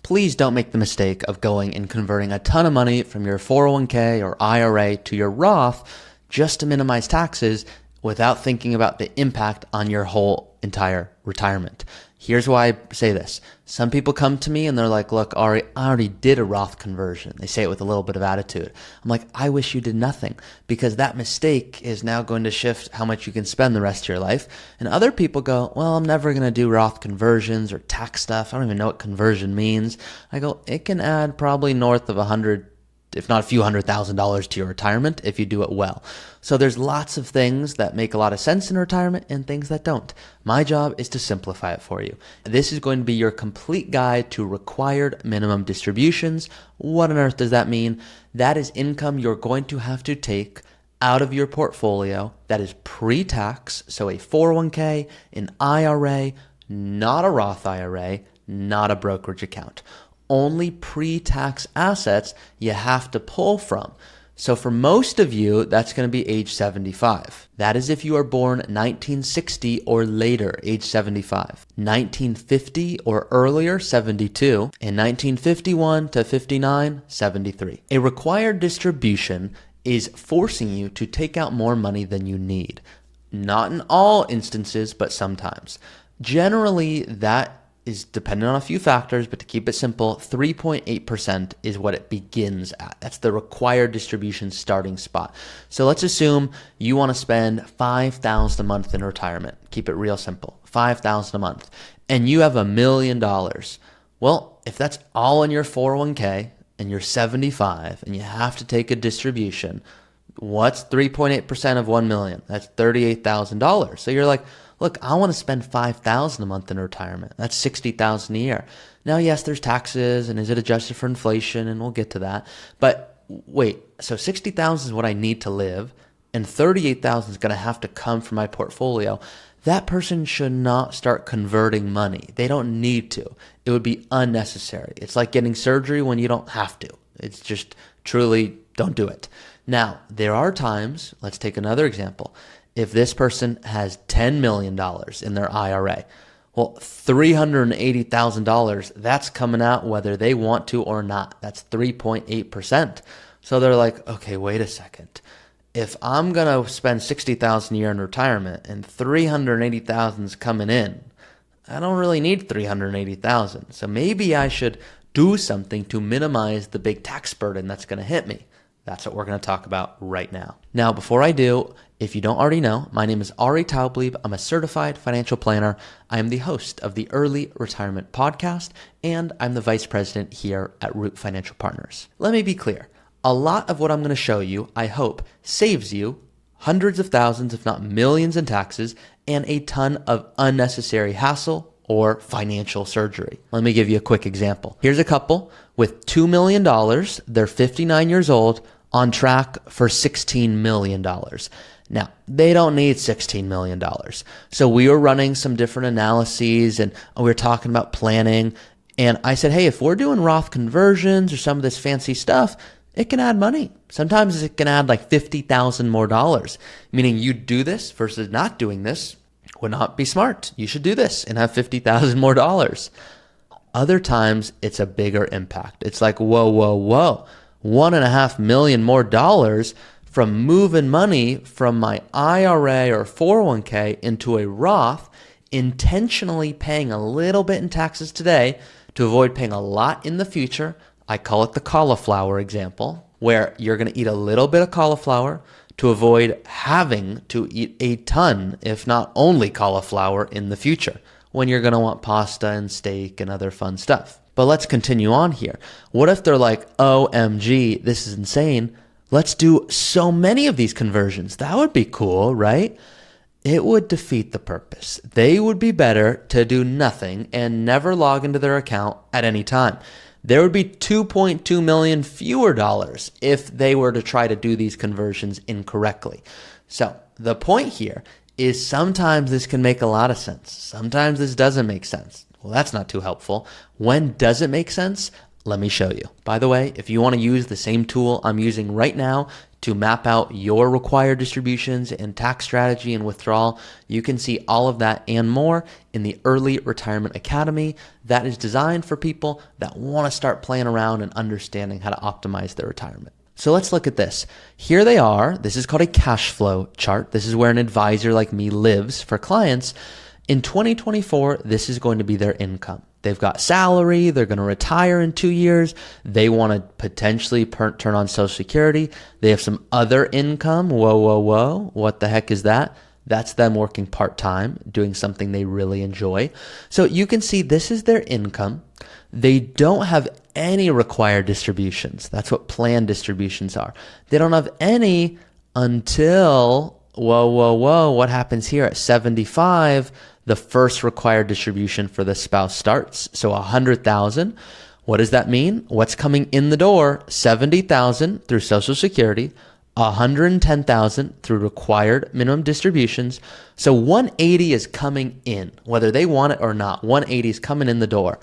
please don't make the mistake of going and converting a ton of money from your 401k or IRA to your Roth just to minimize taxes without thinking about the impact on your whole entire retirement. Here's why I say this. Some people come to me and they're like, look, Ari, I already did a Roth conversion. They say it with a little bit of attitude. I'm like, I wish you did nothing, because that mistake is now going to shift how much you can spend the rest of your life. And other people go, well, I'm never going to do Roth conversions or tax stuff. I don't even know what conversion means. I go, it can add probably north of $100,000, if not a few $100,000 to your retirement if you do it well. So there's lots of things that make a lot of sense in retirement and things that don't. My job is to simplify it for you. This is going to be your complete guide to required minimum distributions. What on earth does that mean? That is income you're going to have to take out of your portfolio that is pre-tax. So a 401k, an IRA, not a Roth IRA, not a brokerage account. Only pre-tax assets you have to pull from. So for most of you, that's going to be age 75. That is if you are born 1960 or later, age 75. 1950 or earlier, 72. And 1951 to 59, 73. A required distribution is forcing you to take out more money than you need. Not in all instances, but sometimes. Generally, that is dependent on a few factors, but to keep it simple, 3.8% is what it begins at. That's the required distribution starting spot. So let's assume you want to spend $5,000 a month in retirement. Keep it real simple, $5,000 a month, and you have $1 million. Well, if that's all in your 401k and you're 75 and you have to take a distribution, what's 3.8% of 1 million? That's $38,000. So you're like, look, I want to spend $5,000 a month in retirement. That's $60,000 a year. Now, yes, there's taxes, and is it adjusted for inflation? And we'll get to that. But wait, so $60,000 is what I need to live, and $38,000 is going to have to come from my portfolio. That person should not start converting money. They don't need to. It would be unnecessary. It's like getting surgery when you don't have to. It's just truly don't do it. Now, there are times, let's take another example. If this person has $10 million in their IRA, well, $380,000, that's coming out whether they want to or not. That's 3.8%. So they're like, okay, wait a second. If I'm going to spend $60,000 a year in retirement and $380,000 is coming in, I don't really need $380,000. So maybe I should do something to minimize the big tax burden that's going to hit me. That's what we're going to talk about right now. Now, before I do, if you don't already know, my name is Ari Taublieb. I'm a certified financial planner. I am the host of the Early Retirement Podcast, and I'm the vice president here at Root Financial Partners. Let me be clear. A lot of what I'm going to show you, I hope, saves you hundreds of thousands, if not millions in taxes, and a ton of unnecessary hassle or financial surgery. Let me give you a quick example. Here's a couple with $2 million. They're 59 years old, on track for $16 million. Now, they don't need $16 million. So we were running some different analyses and we were talking about planning. And I said, hey, if we're doing Roth conversions or some of this fancy stuff, it can add money. Sometimes it can add like $50,000 more dollars, meaning you do this versus not doing this would not be smart. You should do this and have $50,000 more dollars. Other times it's a bigger impact. It's like, whoa, $1.5 million more dollars from moving money from my IRA or 401k into a Roth, intentionally paying a little bit in taxes today to avoid paying a lot in the future. I call it the cauliflower example, where you're going to eat a little bit of cauliflower to avoid having to eat a ton, if not only cauliflower in the future, when you're going to want pasta and steak and other fun stuff. But let's continue on here. What if they're like, OMG, this is insane. Let's do so many of these conversions. That would be cool, right? It would defeat the purpose. They would be better to do nothing and never log into their account at any time. There would be 2.2 million fewer dollars if they were to try to do these conversions incorrectly. So the point here is sometimes this can make a lot of sense. Sometimes this doesn't make sense. Well, that's not too helpful. When does it make sense? Let me show you. By the way, if you want to use the same tool I'm using right now to map out your required distributions and tax strategy and withdrawal. You can see all of that and more in the Early Retirement Academy that is designed for people that want to start playing around and understanding how to optimize their retirement. So let's look at this. Here they are. This is called a cash flow chart. This is where an advisor like me lives for clients. In 2024, this is going to be their income. They've got salary. They're going to retire in 2 years. They want to potentially turn on Social Security. They have some other income. Whoa. What the heck is that? That's them working part-time, doing something they really enjoy. So you can see this is their income. They don't have any required distributions. That's what planned distributions are. They don't have any until, what happens here at 75? The first required distribution for the spouse starts. So 100,000. What does that mean? What's coming in the door? 70,000 through Social Security, 110,000 through required minimum distributions. So 180 is coming in, whether they want it or not. 180 is coming in the door.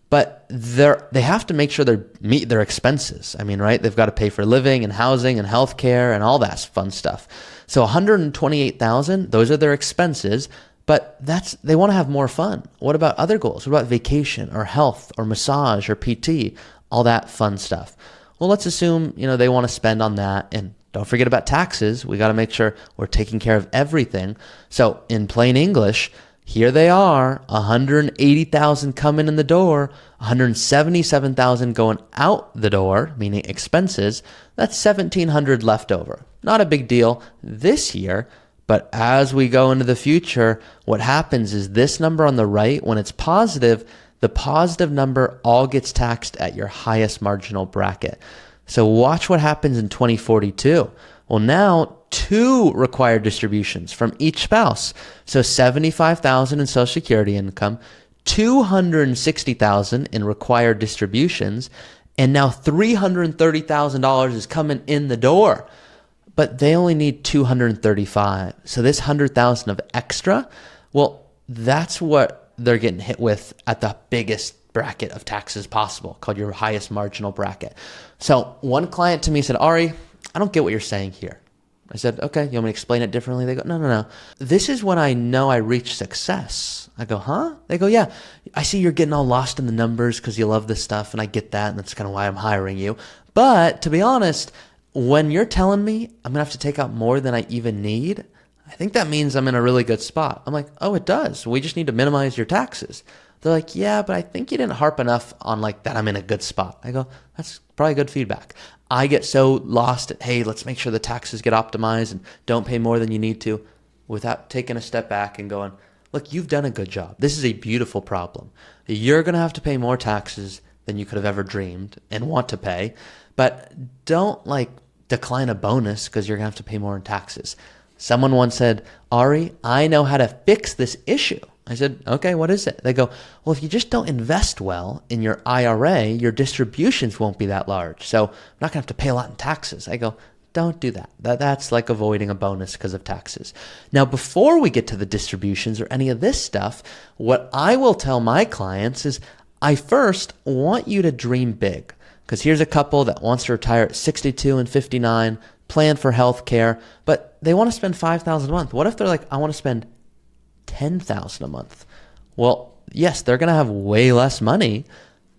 But they have to make sure they meet their expenses. I mean, right? They've got to pay for living and housing and healthcare and all that fun stuff. So 128,000, those are their expenses. But they want to have more fun. What about other goals? What about vacation or health or massage or PT? All that fun stuff. Well, let's assume, they want to spend on that. And don't forget about taxes. We got to make sure we're taking care of everything. So in plain English, here they are, 180,000 coming in the door, 177,000 going out the door, meaning expenses. That's 1,700 left over. Not a big deal this year. But as we go into the future, what happens is this number on the right, when it's positive, the positive number all gets taxed at your highest marginal bracket. So watch what happens in 2042. Well, now 2 required distributions from each spouse. So 75,000 in Social Security income, 260,000 in required distributions, and now $330,000 is coming in the door. But they only need 235. So this 100,000 of extra, well, that's what they're getting hit with at the biggest bracket of taxes possible, called your highest marginal bracket. So one client to me said, Ari, I don't get what you're saying here. I said, okay, you want me to explain it differently? They go, no. This is when I know I reached success. I go, huh? They go, yeah, I see you're getting all lost in the numbers because you love this stuff, and I get that, and that's kind of why I'm hiring you. But to be honest, when you're telling me I'm going to have to take out more than I even need, I think that means I'm in a really good spot. I'm like, oh, it does. We just need to minimize your taxes. They're like, yeah, but I think you didn't harp enough on like that I'm in a good spot. I go, that's probably good feedback. I get so lost at, hey, let's make sure the taxes get optimized and don't pay more than you need to, without taking a step back and going, look, you've done a good job. This is a beautiful problem. You're going to have to pay more taxes than you could have ever dreamed and want to pay. But don't decline a bonus because you're going to have to pay more in taxes. Someone once said, Ari, I know how to fix this issue. I said, okay, what is it? They go, well, if you just don't invest well in your IRA, your distributions won't be that large. So I'm not going to have to pay a lot in taxes. I go, don't do that. That's like avoiding a bonus because of taxes. Now, before we get to the distributions or any of this stuff, what I will tell my clients is I first want you to dream big. Because here's a couple that wants to retire at 62 and 59, plan for health care, but they want to spend $5,000 a month. What if they're like, I want to spend $10,000 a month? Well, yes, they're going to have way less money.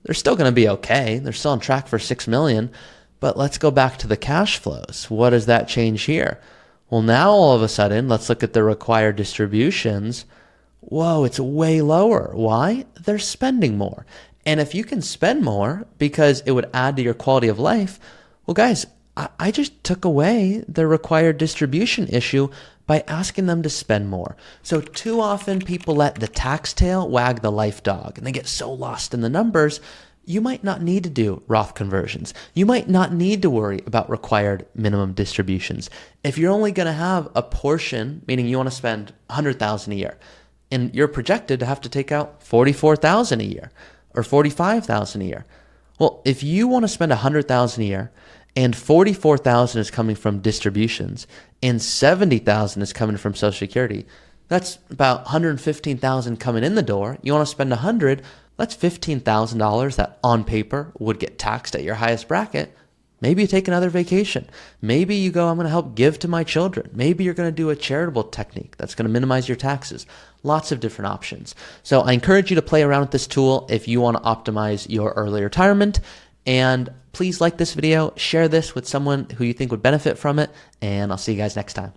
They're still going to be okay. They're still on track for $6 million. But let's go back to the cash flows. What does that change here? Well, now all of a sudden, let's look at the required distributions. Whoa, it's way lower. Why? They're spending more. And if you can spend more because it would add to your quality of life, well, guys, I just took away the required distribution issue by asking them to spend more. So too often people let the tax tail wag the life dog and they get so lost in the numbers. You might not need to do Roth conversions. You might not need to worry about required minimum distributions. If you're only going to have a portion, meaning you want to spend $100,000 a year, and you're projected to have to take out $44,000 a year or $45,000 a year. Well, if you want to spend $100,000 a year and $44,000 is coming from distributions and $70,000 is coming from Social Security, that's about $115,000 coming in the door. You want to spend $100,000, that's $15,000 that on paper would get taxed at your highest bracket. Maybe you take another vacation. Maybe you go, I'm going to help give to my children. Maybe you're going to do a charitable technique that's going to minimize your taxes. Lots of different options. So I encourage you to play around with this tool if you want to optimize your early retirement. And please like this video, share this with someone who you think would benefit from it, and I'll see you guys next time.